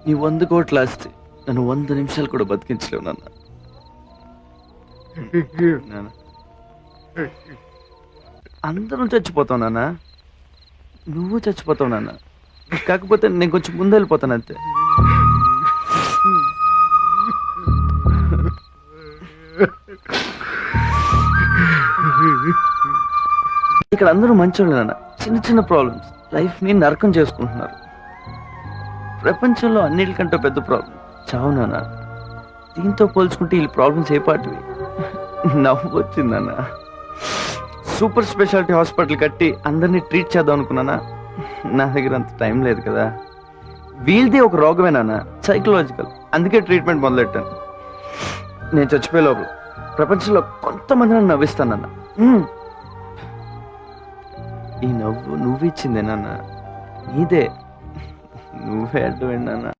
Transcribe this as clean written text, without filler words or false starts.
నీ 100 కోట్ల ఆస్తి నన్ను 100 నిమిషాలు కూడా బతికించలేవు నాన్న. నాన్న అందరం చచ్చిపోతావు నాన్న, నువ్వు చచ్చిపోతావు నాన్న. కాకపోతే నేను కొంచెం ముందు వెళ్ళిపోతాను అంతే. ఇక్కడ అందరూ మంచోళ్ళు నాన్న. చిన్న చిన్న ప్రాబ్లమ్స్ లైఫ్ ని నరకం చేసుకుంటున్నారు. ప్రపంచంలో అన్నిటికంటే పెద్ద ప్రాబ్లం చావు నాన్న. దీంతో పోల్చుకుంటే ఈ ప్రాబ్లమ్స్ ఏ పాటివి? నవ్వు వచ్చిందన్న. సూపర్ స్పెషాలిటీ హాస్పిటల్ కట్టి అందరినీ ట్రీట్ చేద్దాం అనుకున్నానా, నా దగ్గర అంత టైం లేదు కదా. వీళ్ళది ఒక రోగమేనా, సైకలాజికల్. అందుకే ట్రీట్మెంట్ మొదలెట్టాను. నేను చచ్చిపోయే లోపల ప్రపంచంలో కొంతమంది నన్ను నవ్విస్తానన్న. ఈ నవ్వు నువ్వు ఇచ్చిందే నాన్న, నీదే. నువ్వే అడ్డు నాన్న.